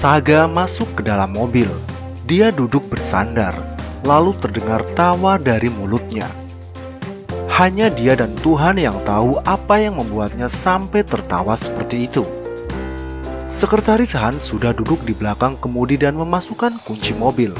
Saga masuk ke dalam mobil. Dia duduk bersandar, lalu terdengar tawa dari mulutnya. Hanya dia dan Tuhan yang tahu apa yang membuatnya sampai tertawa seperti itu. Sekretaris Han sudah duduk di belakang kemudi dan memasukkan kunci mobil.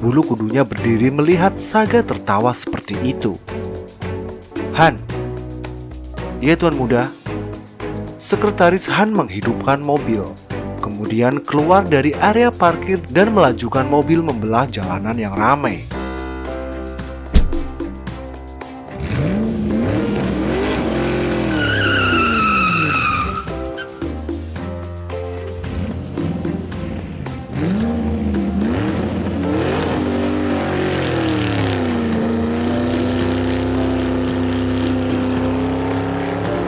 Bulu kudunya berdiri melihat Saga tertawa seperti itu. Han. Iya Tuan Muda. Sekretaris Han menghidupkan mobil, kemudian keluar dari area parkir dan melajukan mobil membelah jalanan yang ramai.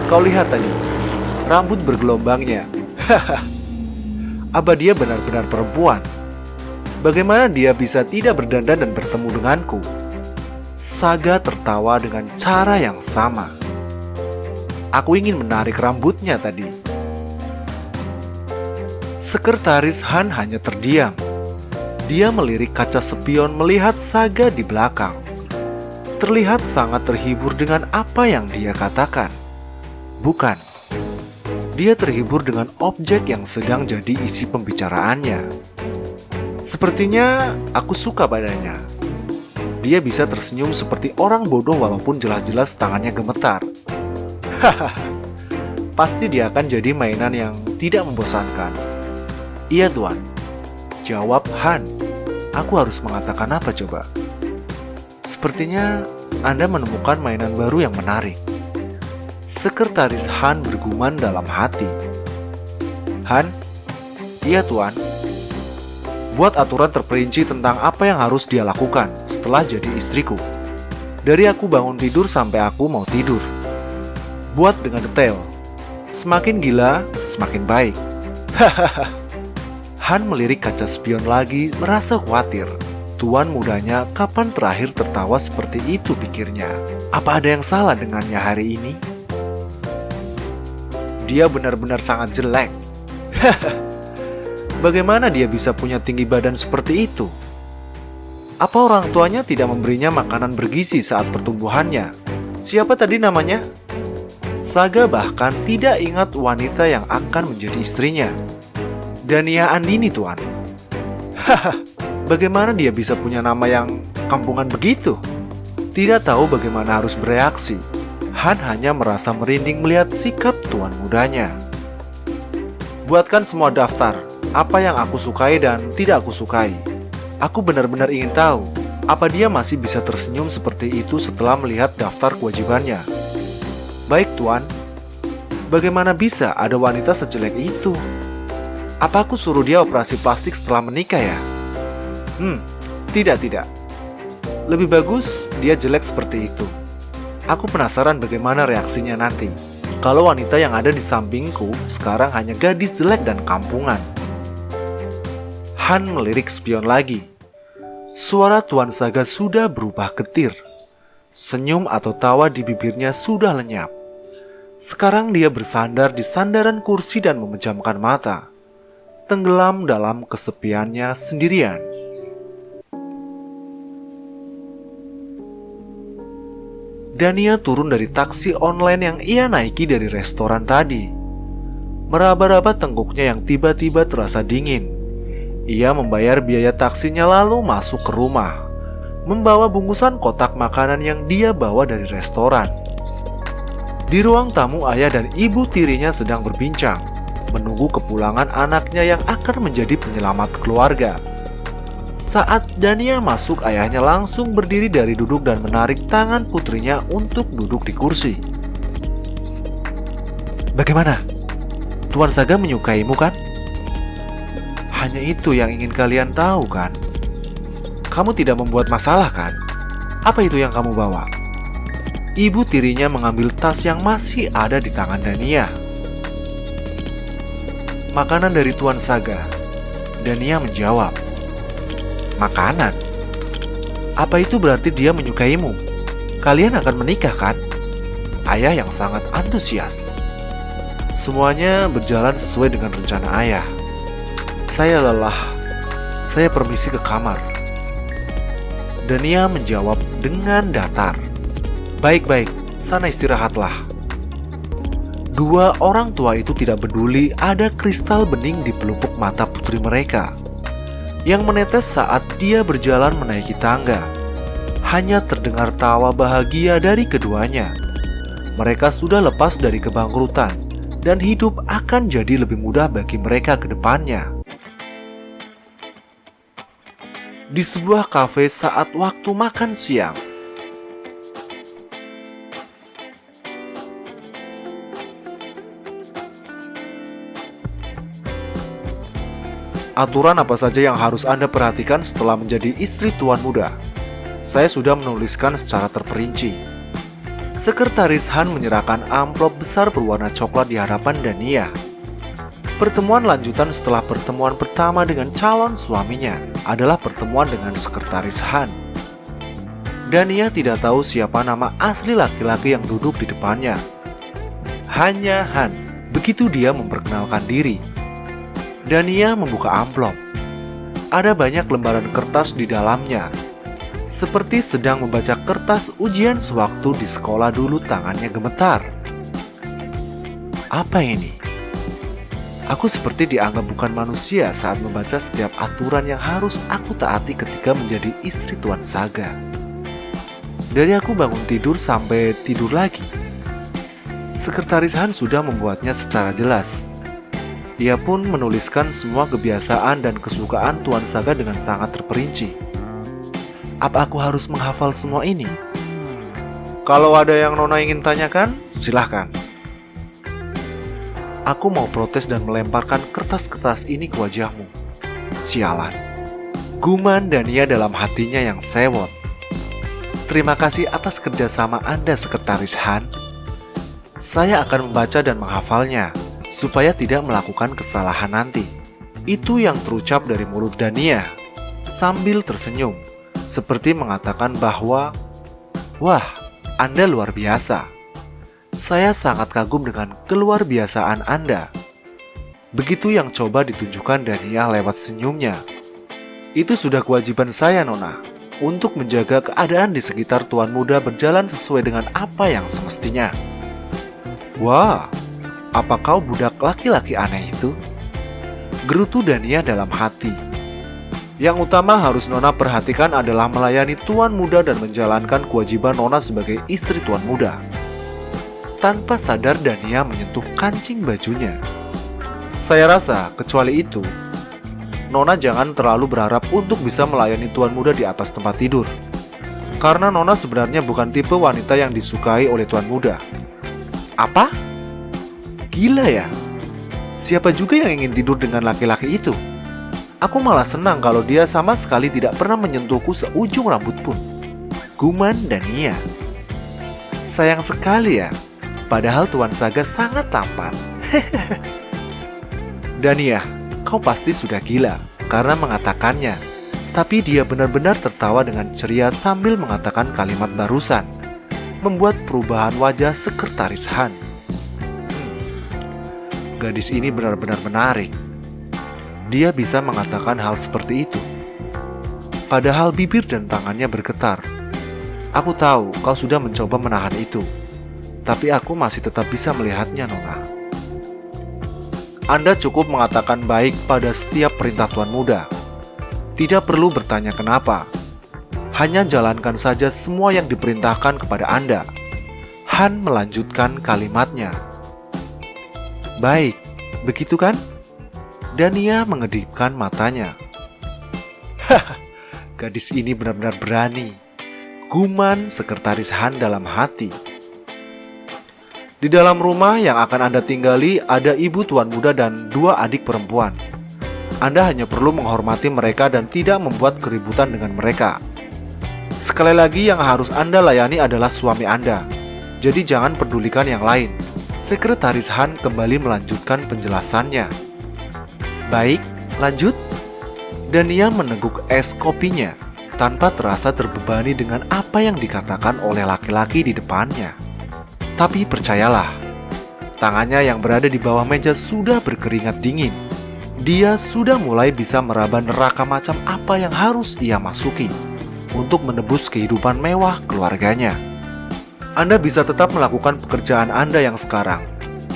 Kau lihat tadi, rambut bergelombangnya. Apa dia benar-benar perempuan? Bagaimana dia bisa tidak berdandan dan bertemu denganku? Saga tertawa dengan cara yang sama. Aku ingin menarik rambutnya tadi. Sekretaris Han hanya terdiam. Dia melirik kaca spion melihat Saga di belakang. Terlihat sangat terhibur dengan apa yang dia katakan. Bukan. Dia terhibur dengan objek yang sedang jadi isi pembicaraannya. Sepertinya aku suka padanya. Dia bisa tersenyum seperti orang bodoh walaupun jelas-jelas tangannya gemetar. Hahaha. Pasti dia akan jadi mainan yang tidak membosankan. Iya Tuan. Jawab Han. Aku harus mengatakan apa coba? Sepertinya Anda menemukan mainan baru yang menarik. Sekretaris Han bergumam dalam hati. Han? Iya Tuan. Buat aturan terperinci tentang apa yang harus dia lakukan setelah jadi istriku. Dari aku bangun tidur sampai aku mau tidur. Buat dengan detail. Semakin gila, semakin baik. Hahaha. Han melirik kaca spion lagi, merasa khawatir. Tuan mudanya kapan terakhir tertawa seperti itu pikirnya. Apa ada yang salah dengannya hari ini? Dia benar-benar sangat jelek. Bagaimana dia bisa punya tinggi badan seperti itu? Apa orang tuanya tidak memberinya makanan bergizi saat pertumbuhannya? Siapa tadi namanya? Saga bahkan tidak ingat wanita yang akan menjadi istrinya. Dania Andini Tuan. Bagaimana dia bisa punya nama yang kampungan begitu? Tidak tahu bagaimana harus bereaksi. Han hanya merasa merinding melihat sikap tuan mudanya. Buatkan semua daftar, apa yang aku sukai dan tidak aku sukai. Aku benar-benar ingin tahu, apa dia masih bisa tersenyum seperti itu setelah melihat daftar kewajibannya. Baik Tuan. Bagaimana bisa ada wanita sejelek itu? Apa aku suruh dia operasi plastik setelah menikah ya? Tidak. Lebih bagus dia jelek seperti itu. Aku penasaran bagaimana reaksinya nanti kalau wanita yang ada di sampingku sekarang hanya gadis jelek dan kampungan. Han melirik spion lagi. Suara Tuan Saga sudah berubah getir. Senyum atau tawa di bibirnya sudah lenyap. Sekarang dia bersandar di sandaran kursi dan memejamkan mata, tenggelam dalam kesepiannya sendirian. Dania turun dari taksi online yang ia naiki dari restoran tadi. Meraba-raba tengkuknya yang tiba-tiba terasa dingin. Ia membayar biaya taksinya lalu masuk ke rumah, membawa bungkusan kotak makanan yang dia bawa dari restoran. Di ruang tamu ayah dan ibu tirinya sedang berbincang, menunggu kepulangan anaknya yang akan menjadi penyelamat keluarga. Saat Dania masuk, ayahnya langsung berdiri dari duduk dan menarik tangan putrinya untuk duduk di kursi. Bagaimana? Tuan Saga menyukaimu kan? Hanya itu yang ingin kalian tahu kan? Kamu tidak membuat masalah kan? Apa itu yang kamu bawa? Ibu tirinya mengambil tas yang masih ada di tangan Dania. Makanan dari Tuan Saga. Dania menjawab. Makanan? Apa itu berarti dia menyukaimu? Kalian akan menikah kan? Ayah yang sangat antusias. Semuanya berjalan sesuai dengan rencana ayah. Saya lelah. Saya permisi ke kamar. Dania menjawab dengan datar. Baik-baik, sana istirahatlah. Dua orang tua itu tidak peduli ada kristal bening di pelupuk mata putri mereka yang menetes saat dia berjalan menaiki tangga. Hanya terdengar tawa bahagia dari keduanya. Mereka sudah lepas dari kebangkrutan dan hidup akan jadi lebih mudah bagi mereka ke depannya. Di sebuah kafe saat waktu makan siang, aturan apa saja yang harus Anda perhatikan setelah menjadi istri tuan muda? Saya sudah menuliskan secara terperinci. Sekretaris Han menyerahkan amplop besar berwarna coklat di hadapan Dania. Pertemuan lanjutan setelah pertemuan pertama dengan calon suaminya adalah pertemuan dengan sekretaris Han. Dania tidak tahu siapa nama asli laki-laki yang duduk di depannya. Hanya Han. Begitu dia memperkenalkan diri, Dania membuka amplop. Ada banyak lembaran kertas di dalamnya. Seperti sedang membaca kertas ujian sewaktu di sekolah dulu, tangannya gemetar. Apa ini? Aku seperti dianggap bukan manusia saat membaca setiap aturan yang harus aku taati ketika menjadi istri Tuan Saga. Dari aku bangun tidur sampai tidur lagi. Sekretaris Han sudah membuatnya secara jelas. Ia pun menuliskan semua kebiasaan dan kesukaan Tuan Saga dengan sangat terperinci. Apa aku harus menghafal semua ini? Kalau ada yang Nona ingin tanyakan, silahkan. Aku mau protes dan melemparkan kertas-kertas ini ke wajahmu. Sialan. Guman Dania dalam hatinya yang sewot. Terima kasih atas kerjasama Anda, Sekretaris Han. Saya akan membaca dan menghafalnya supaya tidak melakukan kesalahan nanti. Itu yang terucap dari mulut Dania sambil tersenyum, seperti mengatakan bahwa, wah, Anda luar biasa. Saya sangat kagum dengan keluarbiasaan Anda. Begitu yang coba ditunjukkan Dania lewat senyumnya. Itu sudah kewajiban saya, Nona, untuk menjaga keadaan di sekitar Tuan Muda berjalan sesuai dengan apa yang semestinya. Wah, apa kau budak laki-laki aneh itu? Gerutu Dania dalam hati. Yang utama harus Nona perhatikan adalah melayani Tuan Muda dan menjalankan kewajiban Nona sebagai istri Tuan Muda. Tanpa sadar Dania menyentuh kancing bajunya. Saya rasa kecuali itu, Nona jangan terlalu berharap untuk bisa melayani Tuan Muda di atas tempat tidur. Karena Nona sebenarnya bukan tipe wanita yang disukai oleh Tuan Muda. Apa? Gila ya? Siapa juga yang ingin tidur dengan laki-laki itu? Aku malah senang kalau dia sama sekali tidak pernah menyentuhku seujung rambut pun. Guman Dania. Sayang sekali ya, padahal Tuan Saga sangat tampan. Dania, kau pasti sudah gila karena mengatakannya. Tapi dia benar-benar tertawa dengan ceria sambil mengatakan kalimat barusan, membuat perubahan wajah Sekretaris Han. Gadis ini benar-benar menarik. Dia bisa mengatakan hal seperti itu. Padahal bibir dan tangannya bergetar. Aku tahu kau sudah mencoba menahan itu. Tapi aku masih tetap bisa melihatnya, Nona. Anda cukup mengatakan baik pada setiap perintah Tuan Muda. Tidak perlu bertanya kenapa. Hanya jalankan saja semua yang diperintahkan kepada Anda. Han melanjutkan kalimatnya. Baik, begitu kan? Dania mengedipkan matanya. Haha, gadis ini benar-benar berani. Guman Sekretaris Han dalam hati. Di dalam rumah yang akan Anda tinggali ada ibu Tuan Muda dan 2 adik perempuan. Anda hanya perlu menghormati mereka dan tidak membuat keributan dengan mereka. Sekali lagi yang harus Anda layani adalah suami Anda. Jadi jangan pedulikan yang lain. Sekretaris Han kembali melanjutkan penjelasannya. Baik, lanjut. Dania meneguk es kopinya tanpa terasa terbebani dengan apa yang dikatakan oleh laki-laki di depannya. Tapi percayalah, tangannya yang berada di bawah meja sudah berkeringat dingin. Dia sudah mulai bisa meraba neraka macam apa yang harus ia masuki untuk menebus kehidupan mewah keluarganya. Anda bisa tetap melakukan pekerjaan Anda yang sekarang,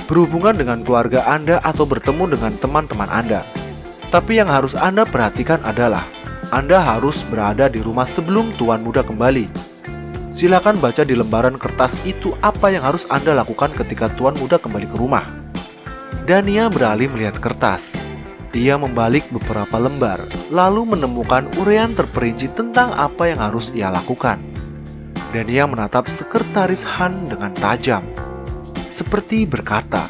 berhubungan dengan keluarga Anda atau bertemu dengan teman-teman Anda. Tapi yang harus Anda perhatikan adalah Anda harus berada di rumah sebelum Tuan Muda kembali. Silakan baca di lembaran kertas itu apa yang harus Anda lakukan ketika Tuan Muda kembali ke rumah. Dania beralih melihat kertas. Ia membalik beberapa lembar, lalu menemukan uraian terperinci tentang apa yang harus ia lakukan. Dania menatap Sekretaris Han dengan tajam, seperti berkata,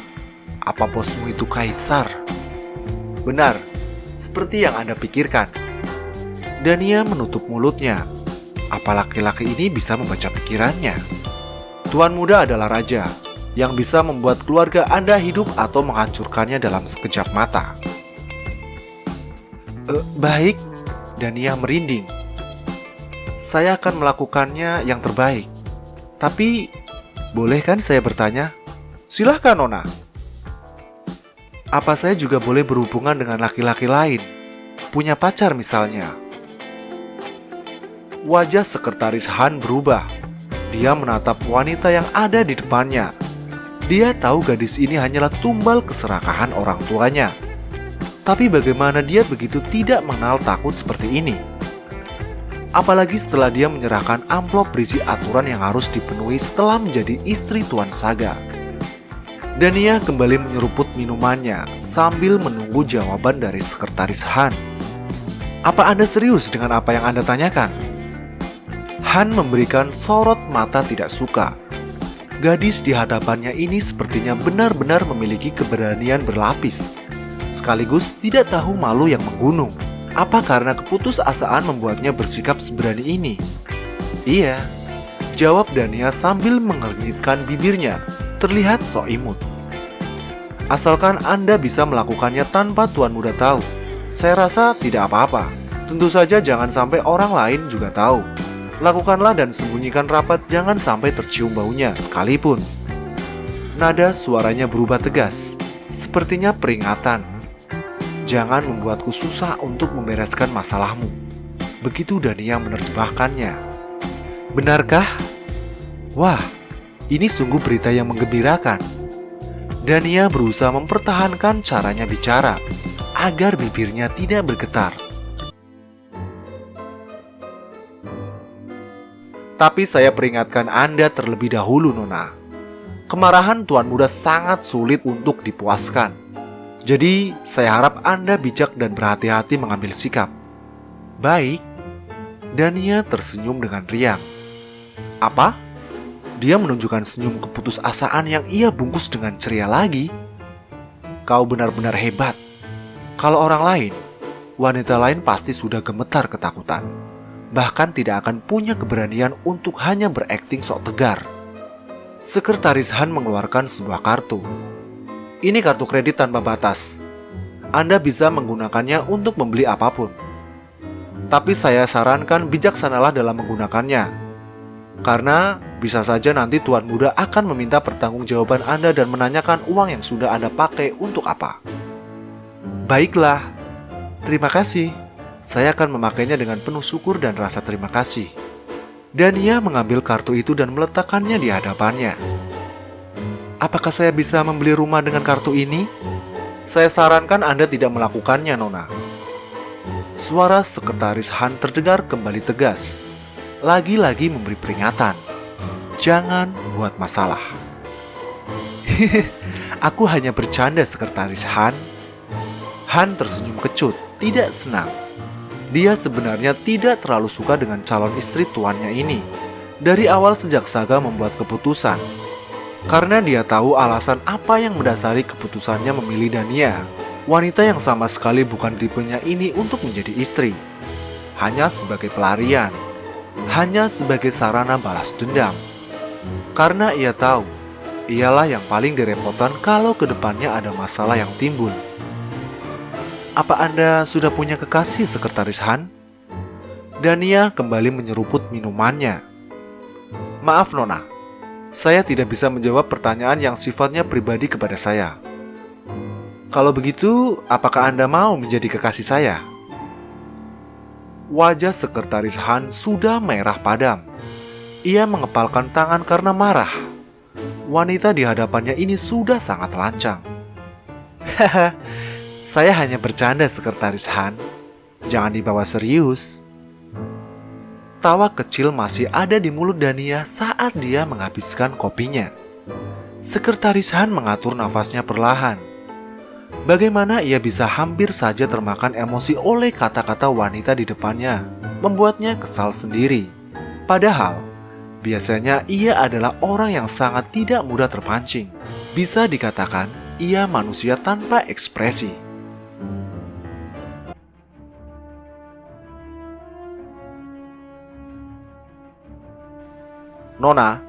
"Apa bosmu itu kaisar?" "Benar, seperti yang Anda pikirkan." Dania menutup mulutnya. Apa laki-laki ini bisa membaca pikirannya? Tuan Muda adalah raja yang bisa membuat keluarga Anda hidup atau menghancurkannya dalam sekejap mata. Baik, Dania merinding. Saya akan melakukannya yang terbaik. Tapi, boleh kan saya bertanya? Silahkan, Nona. Apa saya juga boleh berhubungan dengan laki-laki lain? Punya pacar misalnya? Wajah Sekretaris Han berubah. Dia menatap wanita yang ada di depannya. Dia tahu gadis ini hanyalah tumbal keserakahan orang tuanya. Tapi bagaimana dia begitu tidak mengenal takut seperti ini? Apalagi setelah dia menyerahkan amplop berisi aturan yang harus dipenuhi setelah menjadi istri Tuan Saga. Dania kembali menyeruput minumannya sambil menunggu jawaban dari Sekretaris Han. Apa Anda serius dengan apa yang Anda tanyakan? Han memberikan sorot mata tidak suka. Gadis di hadapannya ini sepertinya benar-benar memiliki keberanian berlapis, sekaligus tidak tahu malu yang menggunung. Apa karena keputusasaan membuatnya bersikap seberani ini? Iya, jawab Dania sambil mengernyitkan bibirnya, terlihat sok imut. Asalkan Anda bisa melakukannya tanpa Tuan Muda tahu, saya rasa tidak apa-apa. Tentu saja jangan sampai orang lain juga tahu. Lakukanlah dan sembunyikan rapat, jangan sampai tercium baunya sekalipun. Nada suaranya berubah tegas, sepertinya peringatan. Jangan membuatku susah untuk membereskan masalahmu. Begitu Dania menerjemahkannya. Benarkah? Wah, ini sungguh berita yang menggembirakan. Dania berusaha mempertahankan caranya bicara, agar bibirnya tidak bergetar. Tapi saya peringatkan Anda terlebih dahulu, Nona. Kemarahan Tuan Muda sangat sulit untuk dipuaskan. Jadi, saya harap Anda bijak dan berhati-hati mengambil sikap. Baik. Dania tersenyum dengan riang. Apa? Dia menunjukkan senyum keputusasaan yang ia bungkus dengan ceria lagi. Kau benar-benar hebat. Kalau orang lain, wanita lain pasti sudah gemetar ketakutan. Bahkan tidak akan punya keberanian untuk hanya berakting sok tegar. Sekretaris Han mengeluarkan sebuah kartu. Ini kartu kredit tanpa batas. Anda bisa menggunakannya untuk membeli apapun. Tapi saya sarankan bijaksanalah dalam menggunakannya. Karena bisa saja nanti Tuan Muda akan meminta pertanggungjawaban Anda dan menanyakan uang yang sudah Anda pakai untuk apa. Baiklah, terima kasih. Saya akan memakainya dengan penuh syukur dan rasa terima kasih. Dania mengambil kartu itu dan meletakkannya di hadapannya. Apakah saya bisa membeli rumah dengan kartu ini? Saya sarankan Anda tidak melakukannya, Nona. Suara Sekretaris Han terdengar kembali tegas. Lagi-lagi memberi peringatan. Jangan buat masalah. Aku hanya bercanda, Sekretaris Han. Han tersenyum kecut, tidak senang. Dia sebenarnya tidak terlalu suka dengan calon istri tuannya ini. Dari awal sejak Saga membuat keputusan. Karena dia tahu alasan apa yang mendasari keputusannya memilih Dania. Wanita yang sama sekali bukan tipenya ini untuk menjadi istri. Hanya sebagai pelarian. Hanya sebagai sarana balas dendam. Karena ia tahu, ialah yang paling direpotkan kalau kedepannya ada masalah yang timbul. Apa Anda sudah punya kekasih, Sekretaris Han? Dania kembali menyeruput minumannya. Maaf, Nona. Saya tidak bisa menjawab pertanyaan yang sifatnya pribadi kepada saya. Kalau begitu, apakah Anda mau menjadi kekasih saya? Wajah Sekretaris Han sudah merah padam. Ia mengepalkan tangan karena marah. Wanita di hadapannya ini sudah sangat lancang. Haha, saya hanya bercanda, Sekretaris Han. Jangan dibawa serius. Tawa kecil masih ada di mulut Dania saat dia menghabiskan kopinya. Sekretaris Han mengatur nafasnya perlahan. Bagaimana ia bisa hampir saja termakan emosi oleh kata-kata wanita di depannya, membuatnya kesal sendiri. Padahal, biasanya ia adalah orang yang sangat tidak mudah terpancing. Bisa dikatakan, ia manusia tanpa ekspresi. Nona,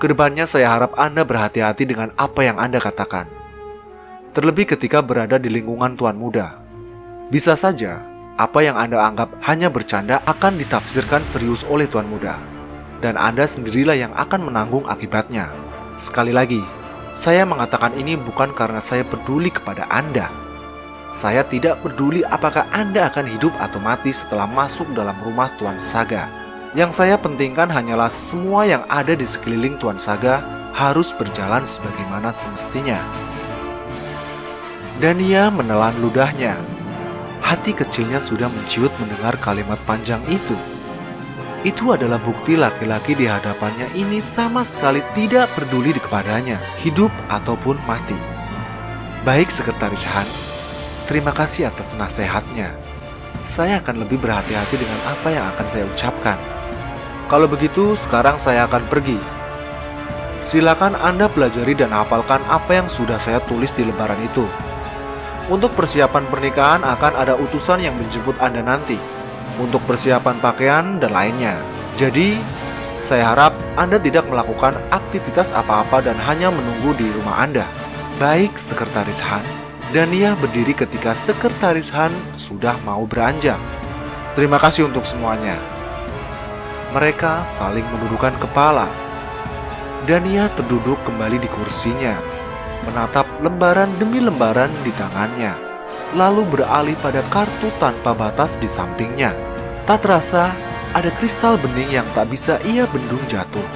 kedepannya saya harap Anda berhati-hati dengan apa yang Anda katakan. Terlebih ketika berada di lingkungan tuan muda. Bisa saja, apa yang Anda anggap hanya bercanda akan ditafsirkan serius oleh tuan muda. Dan Anda sendirilah yang akan menanggung akibatnya. Sekali lagi, saya mengatakan ini bukan karena saya peduli kepada Anda. Saya tidak peduli apakah Anda akan hidup atau mati setelah masuk dalam rumah Tuan Saga. Yang saya pentingkan hanyalah semua yang ada di sekeliling Tuan Saga harus berjalan sebagaimana semestinya. Dania menelan ludahnya. Hati kecilnya sudah menciut mendengar kalimat panjang itu. Itu adalah bukti laki-laki di hadapannya ini sama sekali tidak peduli kepadanya, hidup ataupun mati. Baik, Sekretaris Han, terima kasih atas nasihatnya. Saya akan lebih berhati-hati dengan apa yang akan saya ucapkan. Kalau begitu, sekarang saya akan pergi. Silakan Anda pelajari dan hafalkan apa yang sudah saya tulis di lembaran itu. Untuk persiapan pernikahan akan ada utusan yang menjemput Anda nanti. Untuk persiapan pakaian dan lainnya. Jadi, saya harap Anda tidak melakukan aktivitas apa-apa dan hanya menunggu di rumah Anda. Baik, Sekretaris Han. Dania berdiri ketika Sekretaris Han sudah mau beranjak. Terima kasih untuk semuanya. Mereka saling menundukkan kepala. Dania terduduk kembali di kursinya, menatap lembaran demi lembaran di tangannya, lalu beralih pada kartu tanpa batas di sampingnya. Tak terasa, ada kristal bening yang tak bisa ia bendung jatuh.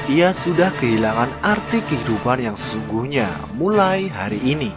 Ia sudah kehilangan arti kehidupan yang sesungguhnya mulai hari ini.